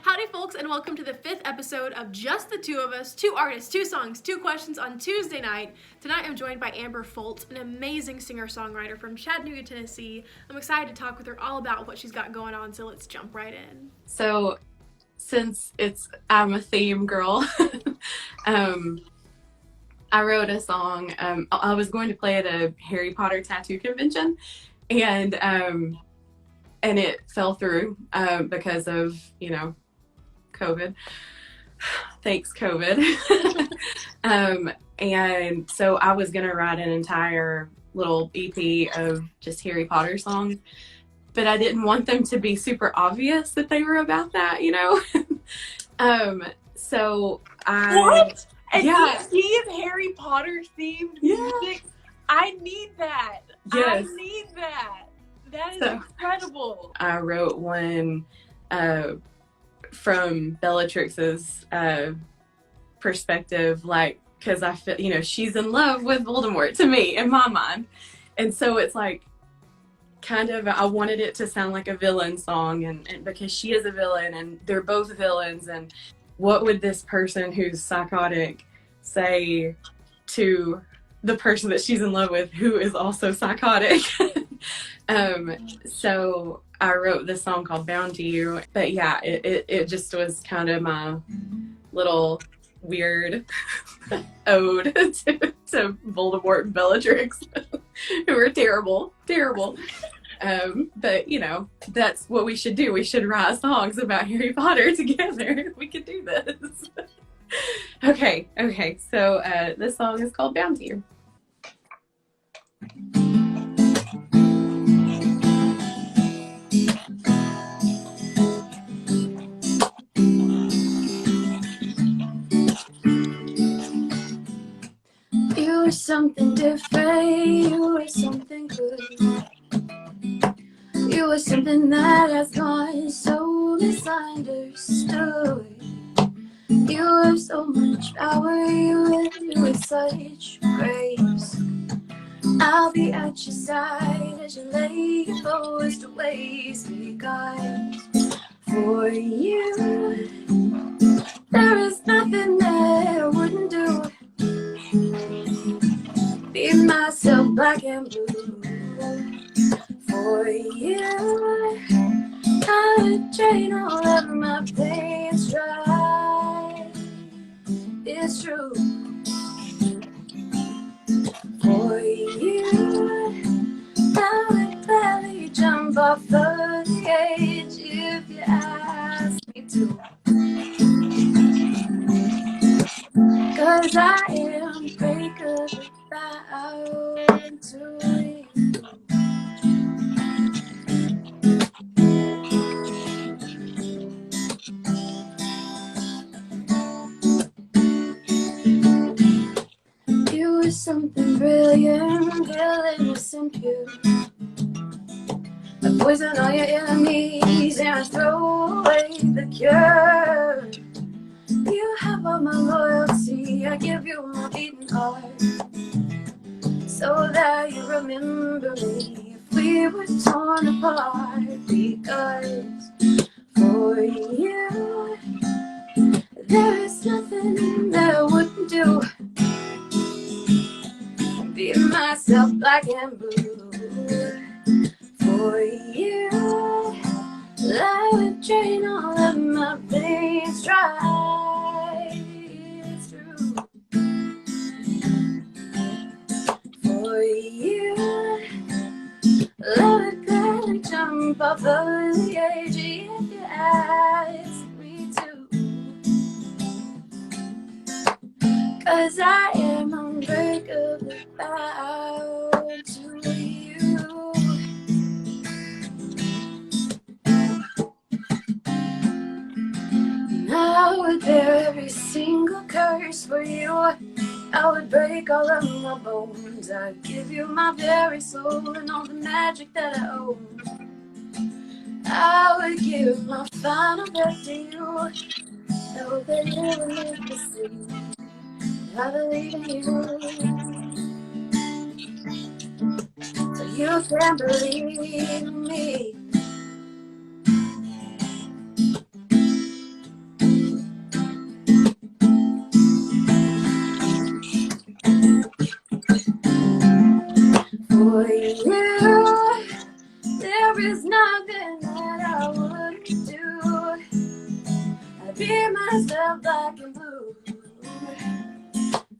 Howdy folks, and welcome to the 5th episode of Just the Two of Us, 2 artists, 2 songs, 2 questions on Tuesday night. Tonight I'm joined by Amber Fults, an amazing singer-songwriter from Chattanooga, Tennessee. I'm excited to talk with her all about what she's got going on, so let's jump right in. So, since I'm a theme girl, I wrote a song. I was going to play at a Harry Potter tattoo convention, and it fell through because of, COVID. Thanks, COVID. And so I was gonna write an entire little EP of just Harry Potter songs, but I didn't want them to be super obvious that they were about that, So What? And yeah. he is Harry Potter themed music. I need that. Yes. I need that. That is So, incredible. I wrote one from Bellatrix's perspective, because I feel, she's in love with Voldemort to me, in my mind. And so it's like, kind of, I wanted it to sound like a villain song, and because she is a villain, and they're both villains, and what would this person who's psychotic say to the person that she's in love with who is also psychotic? So I wrote this song called Bound to You, but yeah, it just was kind of my little weird ode to Voldemort and Bellatrix, who are terrible. But that's what we should do. We should write songs about Harry Potter together. We could do this. Okay. So this song is called Bound to You. You were something different, you were something good. You were something that I thought so misunderstood. You have so much power, you live with such grace. I'll be at your side as you lay your bows to waste, because for you there is nothing that I wouldn't do. Be myself black and blue. For you I would drain all of my veins dry. It's true. For you I would gladly jump off the edge if you asked me to. 'Cause I am breakable bound to you. You were something brilliant, villainous and pure. I poison all your enemies and I throw away the cure. You have all my loyalty, I give you my beating heart, so that you remember me if we were torn apart. Because for you there is nothing that I wouldn't do. Be myself black and blue. For you I would drain all of my veins dry. It's true. For you I would gladly jump off the edge if you ask me to. 'Cause I am unbreakable bound to you. I would bear every single curse for you. I would break all of my bones. I'd give you my very soul and all the magic that I own. I would give my final breath to you, so that you will live to see. I believe in you, so you can believe in me. For you, there is nothing that I wouldn't do. I'd be myself like a move.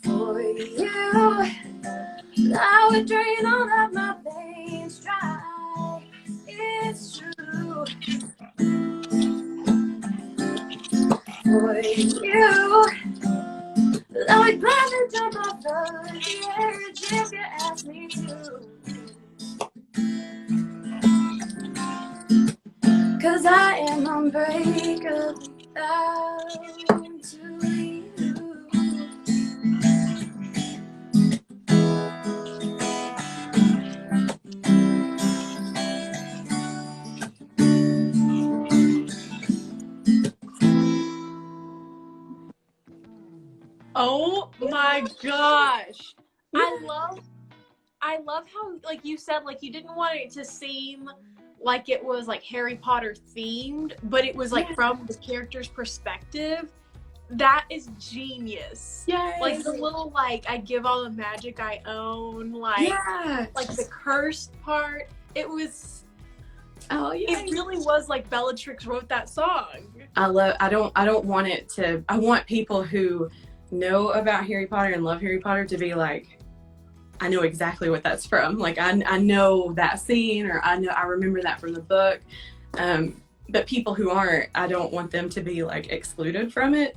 For you, I would drain all of my veins dry. It's true. For you, I would gladly jump off the edge if you asked me to. 'Cause I am unbreakable down to you. Oh my gosh. I love how, like you said, like you didn't want it to seem like it was like Harry Potter themed, but it was like from the character's perspective. That is genius. Yes. Like the little like I give all the magic I own, like the cursed part. It was it really was like Bellatrix wrote that song. I don't want it to, I want people who know about Harry Potter and love Harry Potter to be like, I know exactly what that's from. Like I know that scene, or I remember that from the book. But people who aren't, I don't want them to be like excluded from it.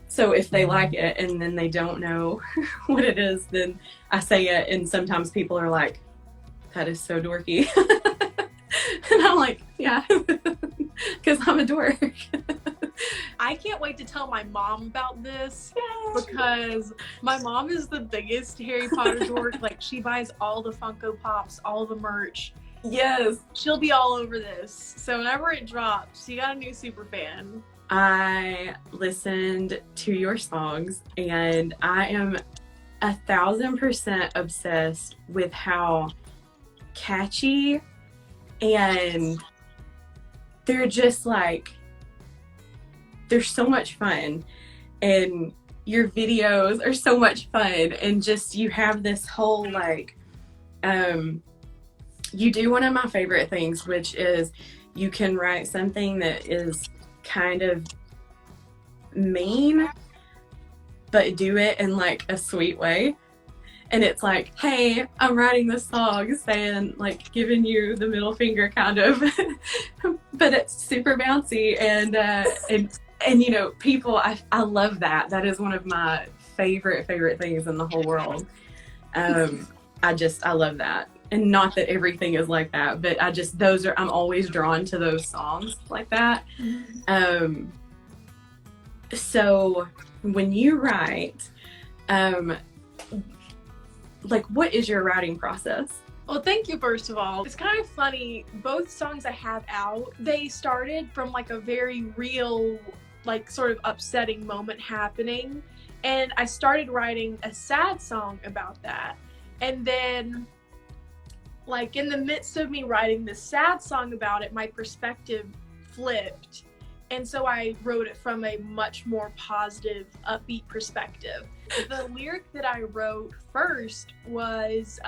So if they like it and then they don't know what it is, then I say it, and sometimes people are like, that is so dorky. And I'm like, yeah, because I'm a dork. I can't wait to tell my mom about this because my mom is the biggest Harry Potter dork. Like she buys all the Funko Pops, all the merch. Yes. She'll be all over this. So whenever it drops, you got a new super fan. I listened to your songs and I am 1,000% obsessed with how catchy, and they're just like, they're so much fun, and your videos are so much fun, and just you have this whole like you do one of my favorite things, which is you can write something that is kind of mean but do it in like a sweet way. And it's like, hey, I'm writing this song saying, like, giving you the middle finger kind of, but it's super bouncy. And you know, people, I love that. That is one of my favorite things in the whole world. I love that. And not that everything is like that, but I'm always drawn to those songs like that. So when you write, like, what is your writing process? Well, thank you, first of all. It's kind of funny. Both songs I have out, they started from like a very real, like sort of upsetting moment happening. And I started writing a sad song about that. And then, like, in the midst of me writing this sad song about it, my perspective flipped. And so I wrote it from a much more positive, upbeat perspective. The lyric that I wrote first was,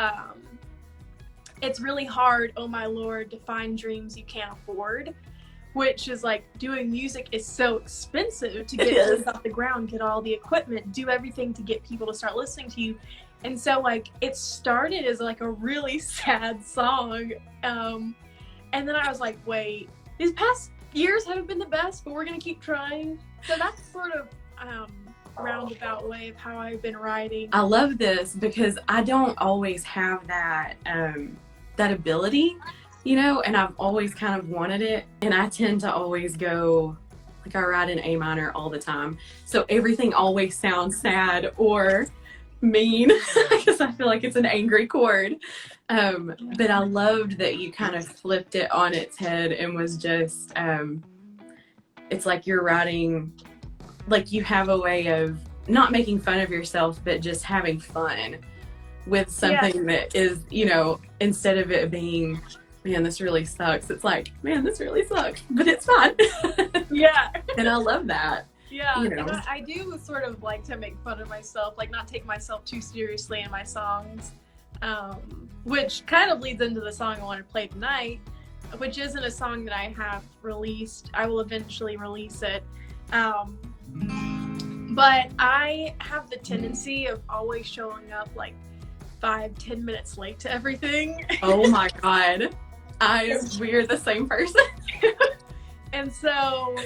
it's really hard, oh my lord, to find dreams you can't afford, which is like, doing music is so expensive to get it off the ground, get all the equipment, do everything to get people to start listening to you. And so like, it started as like a really sad song. And then I was like, wait, these past years haven't been the best, but we're gonna keep trying. So that's sort of roundabout way of how I've been writing. I love this because I don't always have that that ability, you know, and I've always kind of wanted it, and I tend to always go, like, I write in A minor all the time, so everything always sounds sad or mean because I feel like it's an angry chord. But I loved that you kind of flipped it on its head and was just it's like you're writing, like you have a way of not making fun of yourself, but just having fun with something that is, you know, instead of it being, man, this really sucks, it's like, man, this really sucks, but it's fun. Yeah. And I love that. Yeah, you know. and I do sort of like to make fun of myself, like not take myself too seriously in my songs. which kind of leads into the song I want to play tonight, which isn't a song that I have released. I will eventually release it. But I have the tendency of always showing up like 5-10 minutes late to everything. Oh my God. We're the same person. And so,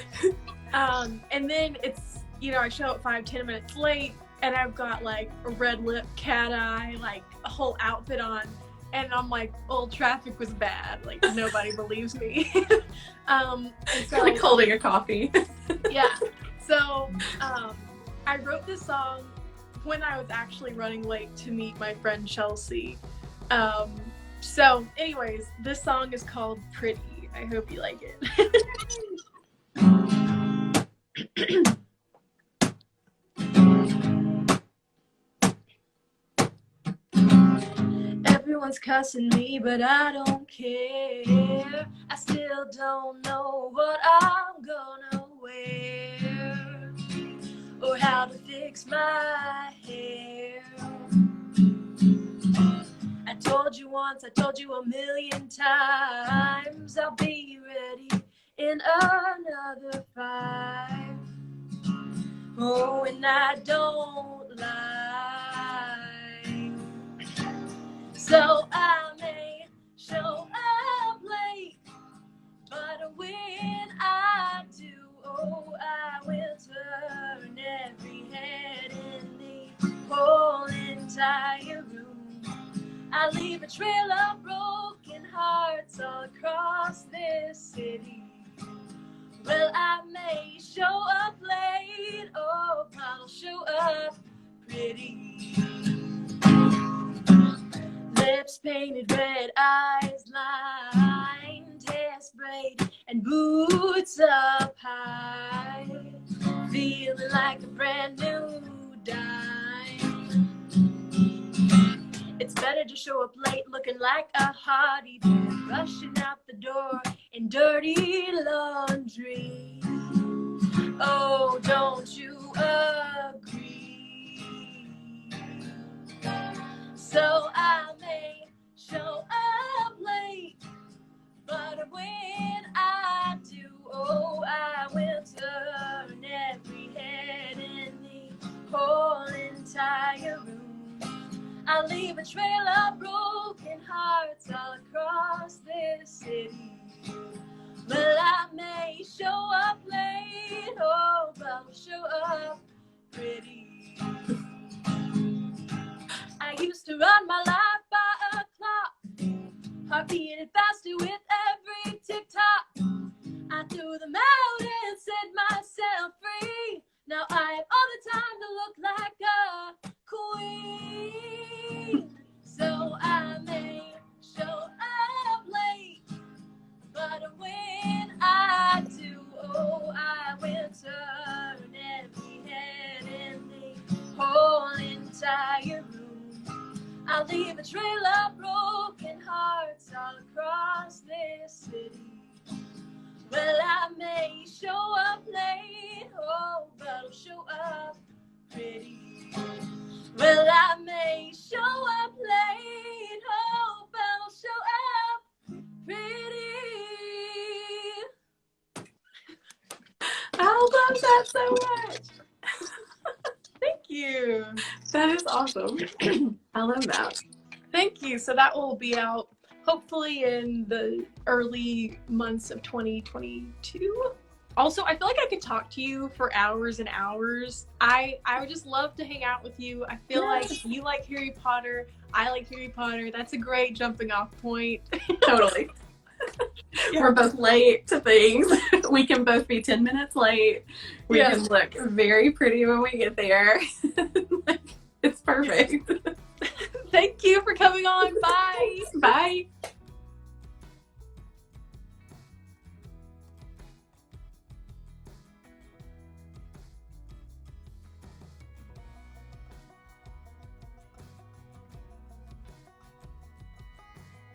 and then it's, I show up 5-10 minutes late and I've got like a red lip, cat eye, like a whole outfit on. And I'm like, well, traffic was bad. Like, nobody believes me. And so, like holding a coffee. Yeah. So, I wrote this song when I was actually running late to meet my friend Chelsea. So anyways, this song is called Pretty. I hope you like it. Everyone's cussing me, but I don't care. I still don't know what I'm gonna wear or how to fix my hair. I told you once, I told you a million times, I'll be ready in another 5. Oh, and I don't lie. So I may show up late, but when I do, oh, I will turn every head in the whole entire room. I leave a trail of broken hearts all across this city. Well, I may show up late, oh, I'll show up pretty. Lips painted red, eyes lined, hair sprayed, and boots up high. Feeling like a brand new dime. It's better to show up late looking like a hottie than rushing out the door in dirty laundry. Oh, don't you agree? So I may show up late, but when I do, oh, I will turn every head in the whole entire room. I'll leave a trail of broken hearts all across this city. Well, I may show up late, oh, but I'll show up pretty. I used to run my life by a clock, heart beating faster with every tick-tock. I threw them out and set myself free. Now I have all the time to look like a queen. So I may show up late, but when I do, oh, I will turn every head in the whole entire room. I'll leave a trail of broken hearts all across this city. Well, I may show up late, oh, but I'll show up pretty. Well, I may show up late, oh, but I'll show up pretty. I love that so much. Thank you. That is awesome. I love that. Thank you. So that will be out hopefully in the early months of 2022. Also, I feel like I could talk to you for hours and hours. I would just love to hang out with you. I feel like you like Harry Potter. I like Harry Potter. That's a great jumping off point. Totally. Yeah. We're both late to things. We can both be 10 minutes late. We can look very pretty when we get there. It's perfect. Thank you for coming on. Bye. Bye.